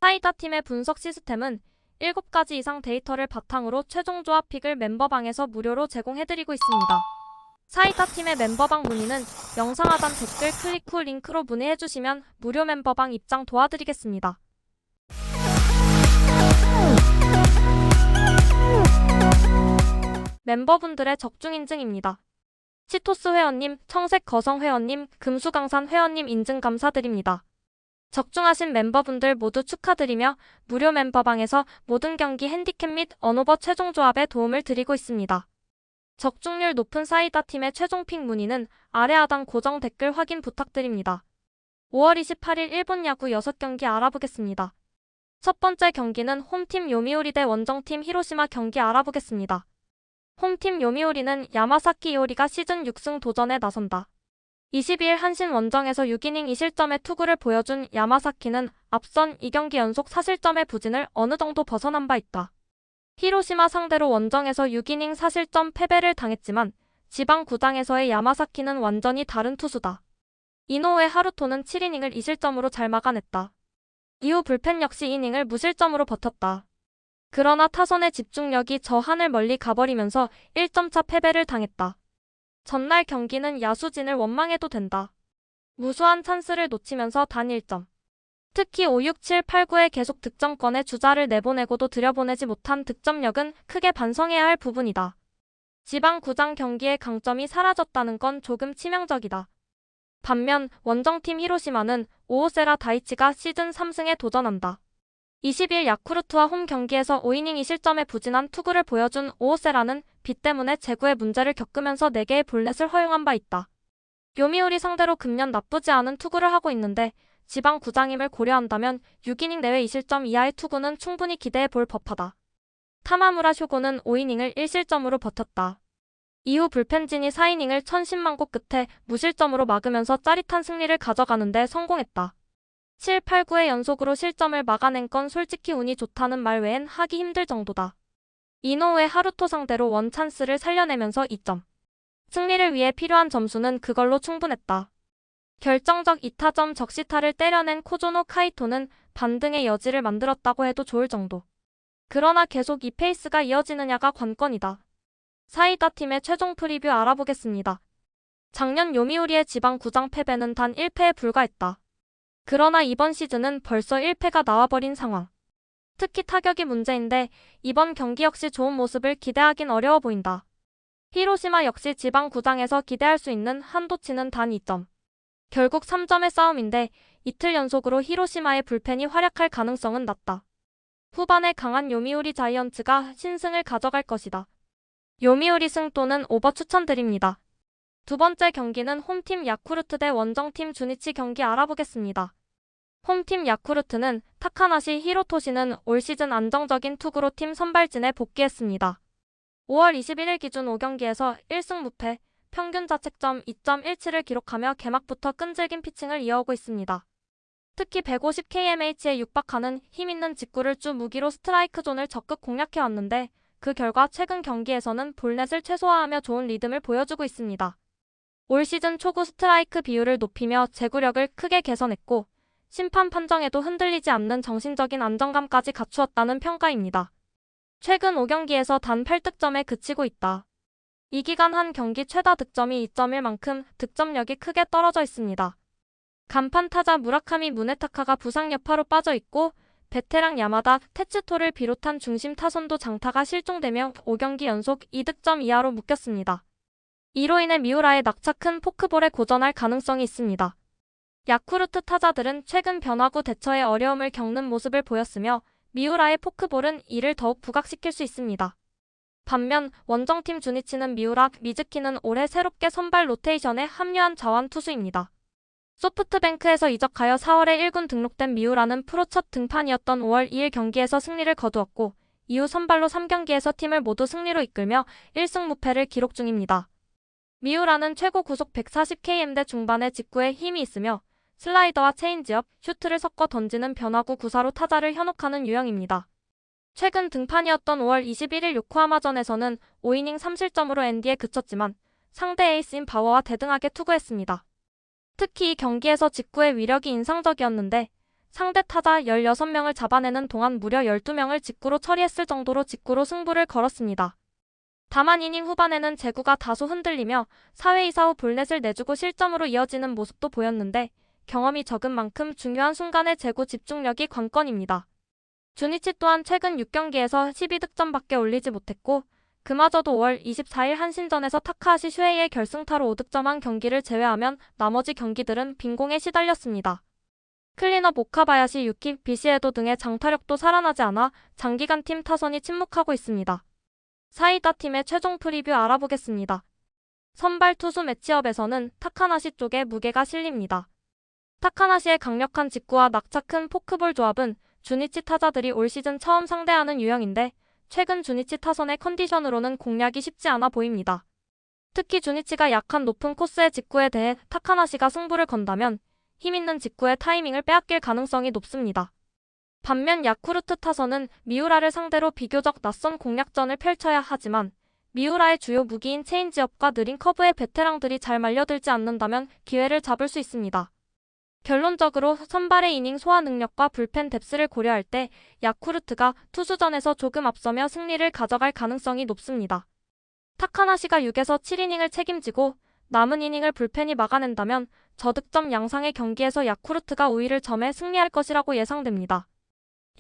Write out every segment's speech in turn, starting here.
사이다 팀의 분석 시스템은 7가지 이상 데이터를 바탕으로 최종 조합 픽을 멤버방에서 무료로 제공해드리고 있습니다. 사이다 팀의 멤버방 문의는 영상 하단 댓글 클릭 후 링크로 문의해주시면 무료 멤버방 입장 도와드리겠습니다. 멤버분들의 적중 인증입니다. 치토스 회원님, 청색 거성 회원님, 금수강산 회원님 인증 감사드립니다. 적중하신 멤버분들 모두 축하드리며 무료 멤버방에서 모든 경기 핸디캡 및 언오버 최종 조합에 도움을 드리고 있습니다. 적중률 높은 사이다 팀의 최종 픽 문의는 아래 하단 고정 댓글 확인 부탁드립니다. 5월 28일 일본 야구 6경기 알아보겠습니다. 첫 번째 경기는 홈팀 요미우리 대 원정팀 히로시마 경기 알아보겠습니다. 홈팀 요미우리는 야마사키 이오리가 시즌 6승 도전에 나선다. 22일 한신 원정에서 6이닝 2실점의 투구를 보여준 야마사키는 앞선 2경기 연속 4실점의 부진을 어느 정도 벗어난 바 있다. 히로시마 상대로 원정에서 6이닝 4실점 패배를 당했지만 지방 구장에서의 야마사키는 완전히 다른 투수다. 이노우에 하루토는 7이닝을 2실점으로 잘 막아냈다. 이후 불펜 역시 이닝을 무실점으로 버텼다. 그러나 타선의 집중력이 저 하늘 멀리 가버리면서 1점차 패배를 당했다. 전날 경기는 야수진을 원망해도 된다. 무수한 찬스를 놓치면서 단 1점. 특히 5, 6, 7, 8, 9에 계속 득점권에 주자를 내보내고도 들여보내지 못한 득점력은 크게 반성해야 할 부분이다. 지방 구장 경기의 강점이 사라졌다는 건 조금 치명적이다. 반면 원정팀 히로시마는 오오세라 다이치가 시즌 3승에 도전한다. 20일 야쿠르트와 홈 경기에서 5이닝 2실점에 부진한 투구를 보여준 오오세라는 비 때문에 제구에 문제를 겪으면서 4개의 볼넷을 허용한 바 있다. 요미우리 상대로 금년 나쁘지 않은 투구를 하고 있는데 지방 구장임을 고려한다면 6이닝 내외 2실점 이하의 투구는 충분히 기대해 볼 법하다. 타마무라 쇼고는 5이닝을 1실점으로 버텼다. 이후 불펜진이 4이닝을 1010만고 끝에 무실점으로 막으면서 짜릿한 승리를 가져가는 데 성공했다. 7, 8, 9의 연속으로 실점을 막아낸 건 솔직히 운이 좋다는 말 외엔 하기 힘들 정도다. 이노우의 하루토 상대로 원찬스를 살려내면서 2점. 승리를 위해 필요한 점수는 그걸로 충분했다. 결정적 2타점 적시타를 때려낸 코조노 카이토는 반등의 여지를 만들었다고 해도 좋을 정도. 그러나 계속 이 페이스가 이어지느냐가 관건이다. 사이다 팀의 최종 프리뷰 알아보겠습니다. 작년 요미우리의 지방 구장 패배는 단 1패에 불과했다. 그러나 이번 시즌은 벌써 1패가 나와버린 상황. 특히 타격이 문제인데 이번 경기 역시 좋은 모습을 기대하긴 어려워 보인다. 히로시마 역시 지방 구장에서 기대할 수 있는 한도치는 단 2점. 결국 3점의 싸움인데 이틀 연속으로 히로시마의 불펜이 활약할 가능성은 낮다. 후반에 강한 요미우리 자이언츠가 신승을 가져갈 것이다. 요미우리 승 또는 오버 추천드립니다. 두 번째 경기는 홈팀 야쿠르트 대 원정팀 주니치 경기 알아보겠습니다. 홈팀 야쿠르트는 타카나시 히로토시는 올 시즌 안정적인 투구로 팀 선발진에 복귀했습니다. 5월 21일 기준 5경기에서 1승 무패, 평균 자책점 2.17을 기록하며 개막부터 끈질긴 피칭을 이어오고 있습니다. 특히 150kmh에 육박하는 힘있는 직구를 주 무기로 스트라이크 존을 적극 공략해왔는데 그 결과 최근 경기에서는 볼넷을 최소화하며 좋은 리듬을 보여주고 있습니다. 올 시즌 초구 스트라이크 비율을 높이며 제구력을 크게 개선했고 심판 판정에도 흔들리지 않는 정신적인 안정감까지 갖추었다는 평가입니다. 최근 5경기에서 단 8득점에 그치고 있다. 이 기간 한 경기 최다 득점이 2.1 만큼 득점력이 크게 떨어져 있습니다. 간판 타자 무라카미 무네타카가 부상 여파로 빠져 있고 베테랑 야마다 테츠토를 비롯한 중심 타선도 장타가 실종되며 5경기 연속 2득점 이하로 묶였습니다. 이로 인해 미우라의 낙차 큰 포크볼에 고전할 가능성이 있습니다. 야쿠르트 타자들은 최근 변화구 대처에 어려움을 겪는 모습을 보였으며 미우라의 포크볼은 이를 더욱 부각시킬 수 있습니다. 반면 원정팀 주니치는 미우라, 미즈키는 올해 새롭게 선발 로테이션에 합류한 자완 투수입니다. 소프트뱅크에서 이적하여 4월에 1군 등록된 미우라는 프로 첫 등판이었던 5월 2일 경기에서 승리를 거두었고 이후 선발로 3경기에서 팀을 모두 승리로 이끌며 1승 무패를 기록 중입니다. 미우라는 최고 구속 140km대 중반의 직구에 힘이 있으며 슬라이더와 체인지업, 슈트를 섞어 던지는 변화구 구사로 타자를 현혹하는 유형입니다. 최근 등판이었던 5월 21일 요코하마전에서는 5이닝 3실점으로 엔디에 그쳤지만 상대 에이스인 바워와 대등하게 투구했습니다. 특히 이 경기에서 직구의 위력이 인상적이었는데 상대 타자 16명을 잡아내는 동안 무려 12명을 직구로 처리했을 정도로 직구로 승부를 걸었습니다. 다만 이닝 후반에는 제구가 다소 흔들리며 4회 2사 후 볼넷을 내주고 실점으로 이어지는 모습도 보였는데 경험이 적은 만큼 중요한 순간의 제구 집중력이 관건입니다. 주니치 또한 최근 6경기에서 12득점밖에 올리지 못했고 그마저도 5월 24일 한신전에서 타카하시 슈헤이의 결승타로 5득점한 경기를 제외하면 나머지 경기들은 빈공에 시달렸습니다. 클린업 오카바야시, 유키 비시에도 등의 장타력도 살아나지 않아 장기간 팀 타선이 침묵하고 있습니다. 사이다 팀의 최종 프리뷰 알아보겠습니다. 선발 투수 매치업에서는 타카나시 쪽에 무게가 실립니다. 타카나시의 강력한 직구와 낙차 큰 포크볼 조합은 주니치 타자들이 올 시즌 처음 상대하는 유형인데 최근 주니치 타선의 컨디션으로는 공략이 쉽지 않아 보입니다. 특히 주니치가 약한 높은 코스의 직구에 대해 타카나시가 승부를 건다면 힘있는 직구의 타이밍을 빼앗길 가능성이 높습니다. 반면 야쿠르트 타선은 미우라를 상대로 비교적 낯선 공략전을 펼쳐야 하지만 미우라의 주요 무기인 체인지업과 느린 커브의 베테랑들이 잘 말려들지 않는다면 기회를 잡을 수 있습니다. 결론적으로 선발의 이닝 소화 능력과 불펜 뎁스를 고려할 때 야쿠르트가 투수전에서 조금 앞서며 승리를 가져갈 가능성이 높습니다. 타카나시가 6에서 7이닝을 책임지고 남은 이닝을 불펜이 막아낸다면 저득점 양상의 경기에서 야쿠르트가 우위를 점해 승리할 것이라고 예상됩니다.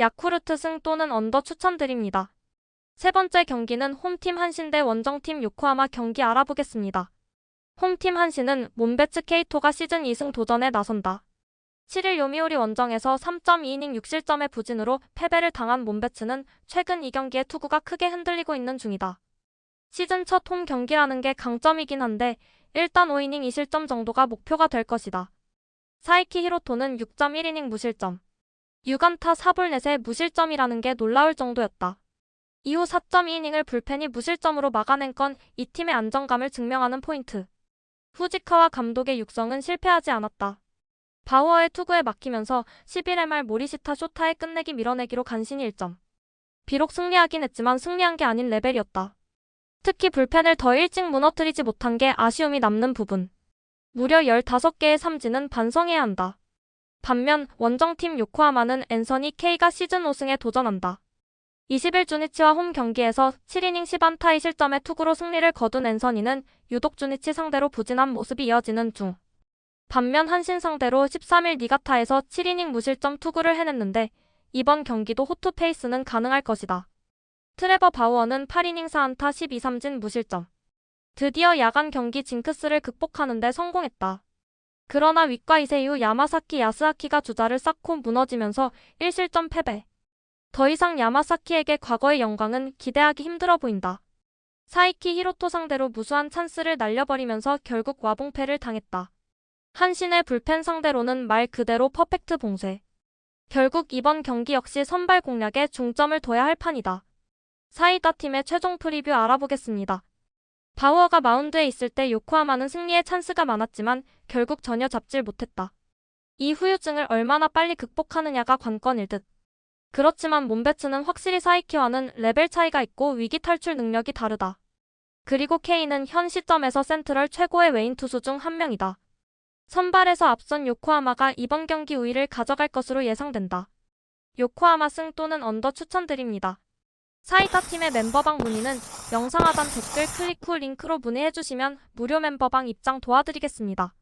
야쿠르트 승 또는 언더 추천드립니다. 세 번째 경기는 홈팀 한신 대 원정팀 요코하마 경기 알아보겠습니다. 홈팀 한신은 몬베츠 케이토가 시즌 2승 도전에 나선다. 7일 요미우리 원정에서 3.2이닝 6실점의 부진으로 패배를 당한 몬베츠는 최근 이 경기에 투구가 크게 흔들리고 있는 중이다. 시즌 첫 홈 경기라는 게 강점이긴 한데 일단 5이닝 2실점 정도가 목표가 될 것이다. 사이키 히로토는 6.1이닝 무실점, 6안타 4볼넷의 무실점이라는 게 놀라울 정도였다. 이후 4.2이닝을 불펜이 무실점으로 막아낸 건 이 팀의 안정감을 증명하는 포인트. 후지카와 감독의 육성은 실패하지 않았다. 바우어의 투구에 막히면서 11회 말 모리시타 쇼타의 끝내기 밀어내기로 간신히 1점. 비록 승리하긴 했지만 승리한 게 아닌 레벨이었다. 특히 불펜을 더 일찍 무너뜨리지 못한 게 아쉬움이 남는 부분. 무려 15개의 삼진은 반성해야 한다. 반면 원정팀 요코하마는 앤서니 K가 시즌 5승에 도전한다. 20일 주니치와 홈 경기에서 7이닝 10안타 2실점의 투구로 승리를 거둔 앤서니는 유독 주니치 상대로 부진한 모습이 이어지는 중. 반면 한신 상대로 13일 니가타에서 7이닝 무실점 투구를 해냈는데 이번 경기도 호투 페이스는 가능할 것이다. 트레버 바우어는 8이닝 4안타 12삼진 무실점. 드디어 야간 경기 징크스를 극복하는 데 성공했다. 그러나 윗과 2세 이후 야마사키 야스아키가 주자를 쌓고 무너지면서 1실점 패배. 더 이상 야마사키에게 과거의 영광은 기대하기 힘들어 보인다. 사이키 히로토 상대로 무수한 찬스를 날려버리면서 결국 와봉패를 당했다. 한신의 불펜 상대로는 말 그대로 퍼펙트 봉쇄. 결국 이번 경기 역시 선발 공략에 중점을 둬야 할 판이다. 사이다 팀의 최종 프리뷰 알아보겠습니다. 바우어가 마운드에 있을 때 요코하마는 승리의 찬스가 많았지만 결국 전혀 잡질 못했다. 이 후유증을 얼마나 빨리 극복하느냐가 관건일 듯. 그렇지만 몬베츠는 확실히 사이키와는 레벨 차이가 있고 위기 탈출 능력이 다르다. 그리고 K는 현 시점에서 센트럴 최고의 외인 투수 중 한 명이다. 선발에서 앞선 요코하마가 이번 경기 우위를 가져갈 것으로 예상된다. 요코하마 승 또는 언더 추천드립니다. 사이다 팀의 멤버방 문의는 영상 하단 댓글 클릭 후 링크로 문의해주시면 무료 멤버방 입장 도와드리겠습니다.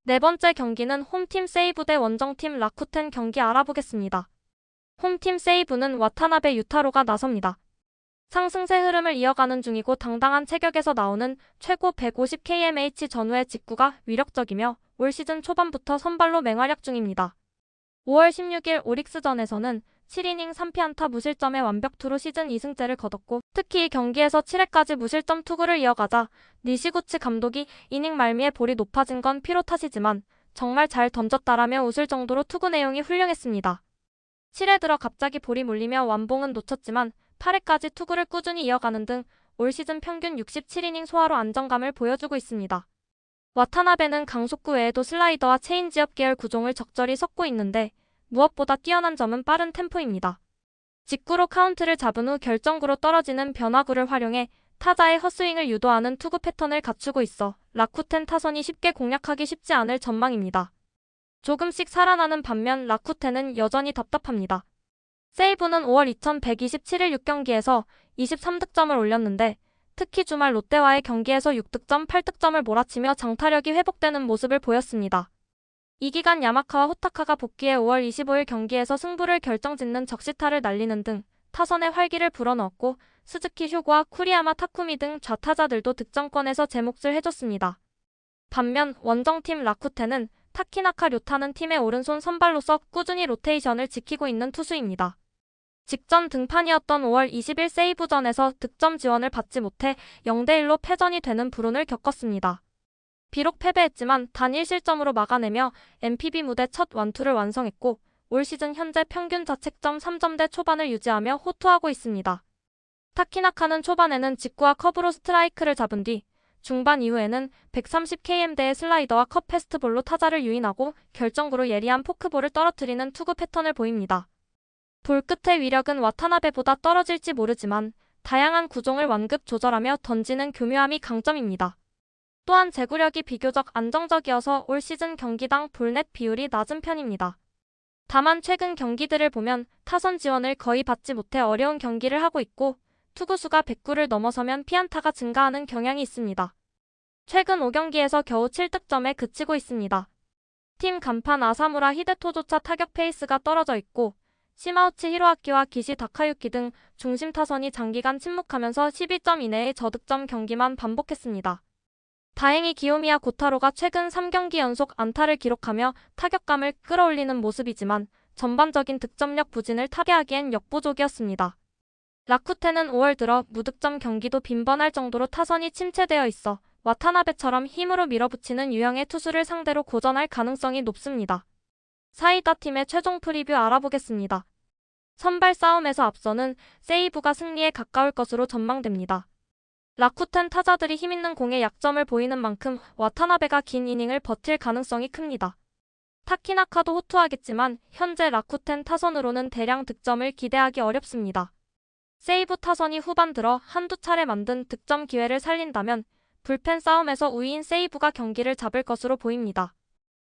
네 번째 경기는 홈팀 세이브 대 원정팀 라쿠텐 경기 알아보겠습니다. 홈팀 세이브는 와타나베 유타로가 나섭니다. 상승세 흐름을 이어가는 중이고 당당한 체격에서 나오는 최고 150kmh 전후의 직구가 위력적이며 올 시즌 초반부터 선발로 맹활약 중입니다. 5월 16일 오릭스전에서는 7이닝 3피안타 무실점의 완벽투로 시즌 2승째를 거뒀고 특히 이 경기에서 7회까지 무실점 투구를 이어가자 니시구치 감독이 이닝 말미에 볼이 높아진 건 피로 탓이지만 정말 잘 던졌다라며 웃을 정도로 투구 내용이 훌륭했습니다. 7회 들어 갑자기 볼이 몰리며 완봉은 놓쳤지만 8회까지 투구를 꾸준히 이어가는 등 올 시즌 평균 67이닝 소화로 안정감을 보여주고 있습니다. 와타나베는 강속구 외에도 슬라이더와 체인지업 계열 구종을 적절히 섞고 있는데 무엇보다 뛰어난 점은 빠른 템포입니다. 직구로 카운트를 잡은 후 결정구로 떨어지는 변화구를 활용해 타자의 헛스윙을 유도하는 투구 패턴을 갖추고 있어 라쿠텐 타선이 쉽게 공략하기 쉽지 않을 전망입니다. 조금씩 살아나는 반면 라쿠텐은 여전히 답답합니다. 세이브는 5월 2127일 6경기에서 23득점을 올렸는데 특히 주말 롯데와의 경기에서 6득점, 8득점을 몰아치며 장타력이 회복되는 모습을 보였습니다. 이 기간 야마카와 호타카가 복귀해 5월 25일 경기에서 승부를 결정짓는 적시타를 날리는 등 타선의 활기를 불어넣었고 스즈키 슈고와 쿠리야마 타쿠미 등 좌타자들도 득점권에서 제 몫을 해줬습니다. 반면 원정팀 라쿠텐은 타키나카 료타는 팀의 오른손 선발로서 꾸준히 로테이션을 지키고 있는 투수입니다. 직전 등판이었던 5월 20일 세이브전에서 득점 지원을 받지 못해 0대1로 패전이 되는 불운을 겪었습니다. 비록 패배했지만 단 1실점으로 막아내며 NPB 무대 첫 완투를 완성했고 올 시즌 현재 평균 자책점 3점대 초반을 유지하며 호투하고 있습니다. 타키나카는 초반에는 직구와 커브로 스트라이크를 잡은 뒤 중반 이후에는 130km대의 슬라이더와 컵 패스트볼로 타자를 유인하고 결정구로 예리한 포크볼을 떨어뜨리는 투구 패턴을 보입니다. 볼 끝의 위력은 와타나베보다 떨어질지 모르지만 다양한 구종을 완급 조절하며 던지는 교묘함이 강점입니다. 또한 제구력이 비교적 안정적이어서 올 시즌 경기당 볼넷 비율이 낮은 편입니다. 다만 최근 경기들을 보면 타선 지원을 거의 받지 못해 어려운 경기를 하고 있고 투구수가 109를 넘어서면 피안타가 증가하는 경향이 있습니다. 최근 5경기에서 겨우 7득점에 그치고 있습니다. 팀 간판 아사무라 히데토조차 타격 페이스가 떨어져 있고 시마우치 히로아키와 기시 다카유키 등 중심 타선이 장기간 침묵하면서 12점 이내의 저득점 경기만 반복했습니다. 다행히 기요미야 고타로가 최근 3경기 연속 안타를 기록하며 타격감을 끌어올리는 모습이지만 전반적인 득점력 부진을 타개하기엔 역부족이었습니다. 라쿠텐은 5월 들어 무득점 경기도 빈번할 정도로 타선이 침체되어 있어 와타나베처럼 힘으로 밀어붙이는 유형의 투수를 상대로 고전할 가능성이 높습니다. 사이다 팀의 최종 프리뷰 알아보겠습니다. 선발 싸움에서 앞서는 세이브가 승리에 가까울 것으로 전망됩니다. 라쿠텐 타자들이 힘있는 공에 약점을 보이는 만큼 와타나베가 긴 이닝을 버틸 가능성이 큽니다. 타키나카도 호투하겠지만 현재 라쿠텐 타선으로는 대량 득점을 기대하기 어렵습니다. 세이브 타선이 후반 들어 한두 차례 만든 득점 기회를 살린다면 불펜 싸움에서 우위인 세이브가 경기를 잡을 것으로 보입니다.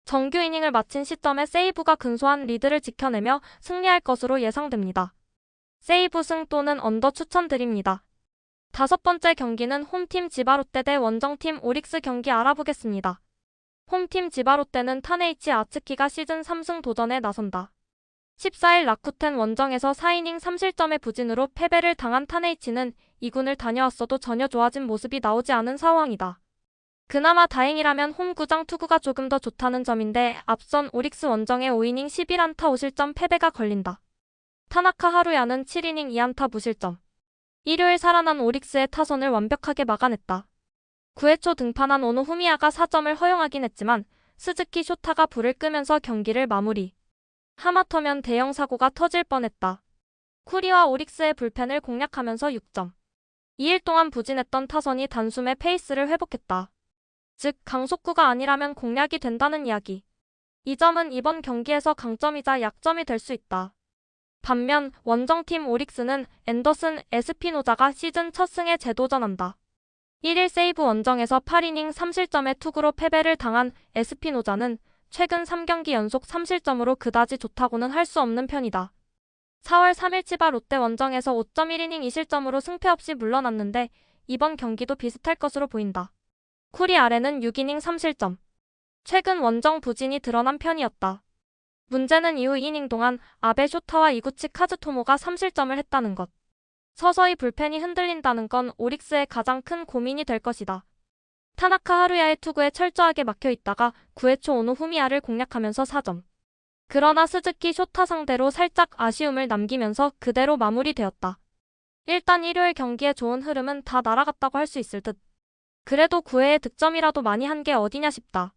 정규 이닝을 마친 시점에 세이브가 근소한 리드를 지켜내며 승리할 것으로 예상됩니다. 세이브 승 또는 언더 추천드립니다. 5번째 경기는 홈팀 지바롯데 대 원정팀 오릭스 경기 알아보겠습니다. 홈팀 지바롯데는 타네이치 아츠키가 시즌 3승 도전에 나선다. 14일 라쿠텐 원정에서 4이닝 3실점의 부진으로 패배를 당한 타네이치는 2군을 다녀왔어도 전혀 좋아진 모습이 나오지 않은 상황이다. 그나마 다행이라면 홈구장 투구가 조금 더 좋다는 점인데 앞선 오릭스 원정의 5이닝 11안타 5실점 패배가 걸린다. 타나카 하루야는 7이닝 2안타 무실점. 일요일 살아난 오릭스의 타선을 완벽하게 막아냈다. 9회 초 등판한 오노 후미야가 4점을 허용하긴 했지만 스즈키 쇼타가 불을 끄면서 경기를 마무리. 하마터면 대형 사고가 터질 뻔했다. 쿠리와 오릭스의 불펜을 공략하면서 6점. 2일 동안 부진했던 타선이 단숨에 페이스를 회복했다. 즉 강속구가 아니라면 공략이 된다는 이야기. 이 점은 이번 경기에서 강점이자 약점이 될 수 있다. 반면 원정팀 오릭스는 앤더슨 에스피노자가 시즌 첫 승에 재도전한다. 1일 세이브 원정에서 8이닝 3실점의 투구로 패배를 당한 에스피노자는 최근 3경기 연속 3실점으로 그다지 좋다고는 할 수 없는 편이다. 4월 3일 치바 롯데 원정에서 5.1이닝 2실점으로 승패 없이 물러났는데 이번 경기도 비슷할 것으로 보인다. 쿠리 아래는 6이닝 3실점. 최근 원정 부진이 드러난 편이었다. 문제는 이후 2이닝 동안 아베 쇼타와 이구치 카즈토모가 3실점을 했다는 것. 서서히 불펜이 흔들린다는 건 오릭스의 가장 큰 고민이 될 것이다. 타나카 하루야의 투구에 철저하게 막혀있다가 9회 초 오노 후미야를 공략하면서 4점. 그러나 스즈키 쇼타 상대로 살짝 아쉬움을 남기면서 그대로 마무리되었다. 일단 일요일 경기의 좋은 흐름은 다 날아갔다고 할 수 있을 듯. 그래도 9회에 득점이라도 많이 한 게 어디냐 싶다.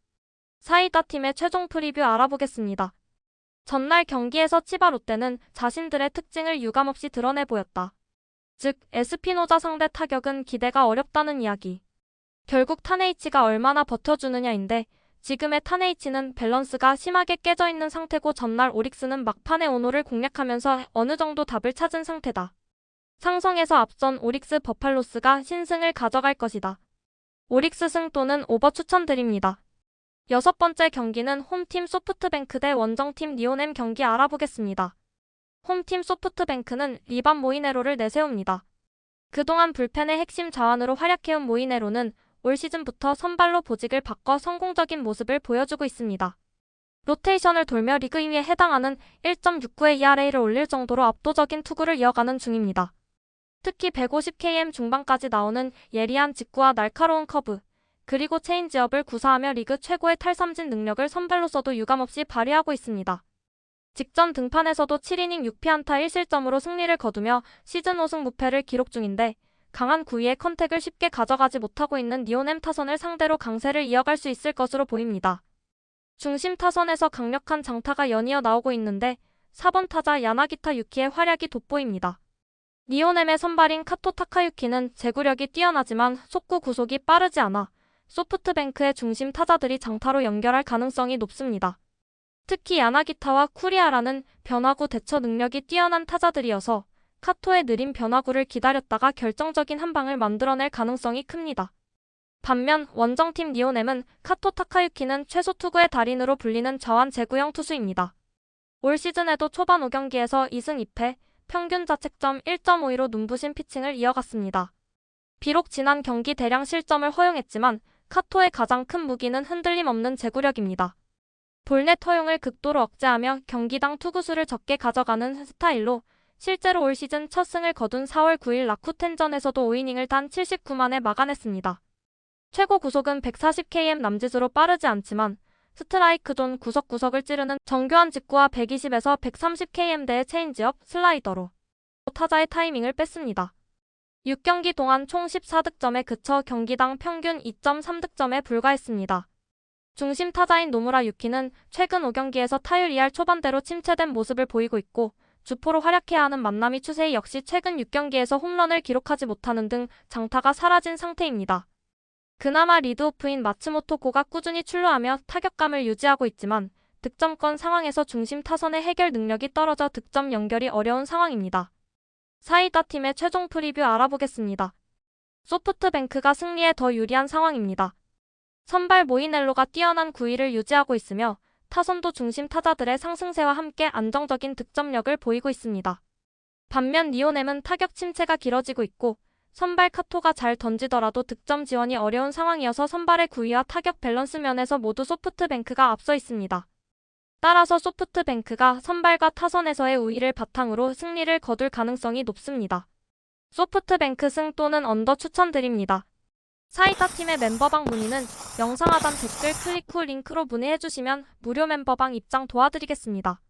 사이다 팀의 최종 프리뷰 알아보겠습니다. 전날 경기에서 치바 롯데는 자신들의 특징을 유감없이 드러내 보였다. 즉 에스피노자 상대 타격은 기대가 어렵다는 이야기. 결국 타네이치가 얼마나 버텨주느냐인데 지금의 타네이치는 밸런스가 심하게 깨져있는 상태고 전날 오릭스는 막판에 오노를 공략하면서 어느 정도 답을 찾은 상태다. 상성에서 앞선 오릭스 버팔로스가 신승을 가져갈 것이다. 오릭스 승 또는 오버 추천드립니다. 6번째 경기는 홈팀 소프트뱅크 대 원정팀 리오넴 경기 알아보겠습니다. 홈팀 소프트뱅크는 리반 모이네로를 내세웁니다. 그동안 불펜의 핵심 자원으로 활약해온 모이네로는 올 시즌부터 선발로 보직을 바꿔 성공적인 모습을 보여주고 있습니다. 로테이션을 돌며 리그 2위에 해당하는 1.69의 ERA를 올릴 정도로 압도적인 투구를 이어가는 중입니다. 특히 150km 중반까지 나오는 예리한 직구와 날카로운 커브, 그리고 체인지업을 구사하며 리그 최고의 탈삼진 능력을 선발로서도 유감없이 발휘하고 있습니다. 직전 등판에서도 7이닝 6피안타 1실점으로 승리를 거두며 시즌 5승 무패를 기록 중인데 강한 구위의 컨택을 쉽게 가져가지 못하고 있는 리오넴 타선을 상대로 강세를 이어갈 수 있을 것으로 보입니다. 중심 타선에서 강력한 장타가 연이어 나오고 있는데 4번 타자 야나기타 유키의 활약이 돋보입니다. 리오넴의 선발인 카토 타카유키는 제구력이 뛰어나지만 속구 구속이 빠르지 않아 소프트뱅크의 중심 타자들이 장타로 연결할 가능성이 높습니다. 특히 야나기타와 쿠리아라는 변화구 대처 능력이 뛰어난 타자들이어서 카토의 느린 변화구를 기다렸다가 결정적인 한 방을 만들어낼 가능성이 큽니다. 반면 원정팀 리오넴은 카토 타카유키는 최소 투구의 달인으로 불리는 저한 제구형 투수입니다. 올 시즌에도 초반 5경기에서 2승 2패, 평균 자책점 1.52로 눈부신 피칭을 이어갔습니다. 비록 지난 경기 대량 실점을 허용했지만 카토의 가장 큰 무기는 흔들림 없는 제구력입니다. 볼넷 허용을 극도로 억제하며 경기당 투구수를 적게 가져가는 스타일로 실제로 올 시즌 첫 승을 거둔 4월 9일 라쿠텐전에서도 5이닝을 단 79만에 막아냈습니다. 최고 구속은 140km 남짓으로 빠르지 않지만 스트라이크 존 구석구석을 찌르는 정교한 직구와 120에서 130km대의 체인지업, 슬라이더로 타자의 타이밍을 뺐습니다. 6경기 동안 총 14득점에 그쳐 경기당 평균 2.3득점에 불과했습니다. 중심 타자인 노무라 유키는 최근 5경기에서 타율 2할 초반대로 침체된 모습을 보이고 있고 주포로 활약해야 하는 만나미 추세이 역시 최근 6경기에서 홈런을 기록하지 못하는 등 장타가 사라진 상태입니다. 그나마 리드오프인 마츠모토고가 꾸준히 출루하며 타격감을 유지하고 있지만 득점권 상황에서 중심 타선의 해결 능력이 떨어져 득점 연결이 어려운 상황입니다. 사이다 팀의 최종 프리뷰 알아보겠습니다. 소프트뱅크가 승리에 더 유리한 상황입니다. 선발 모이넬로가 뛰어난 구위를 유지하고 있으며 타선도 중심 타자들의 상승세와 함께 안정적인 득점력을 보이고 있습니다. 반면 리오넴은 타격 침체가 길어지고 있고 선발 카토가 잘 던지더라도 득점 지원이 어려운 상황이어서 선발의 구위와 타격 밸런스 면에서 모두 소프트뱅크가 앞서 있습니다. 따라서 소프트뱅크가 선발과 타선에서의 우위를 바탕으로 승리를 거둘 가능성이 높습니다. 소프트뱅크 승 또는 언더 추천드립니다. 사이다 팀의 멤버방 문의는 영상 하단 댓글 클릭 후 링크로 문의해주시면 무료 멤버방 입장 도와드리겠습니다.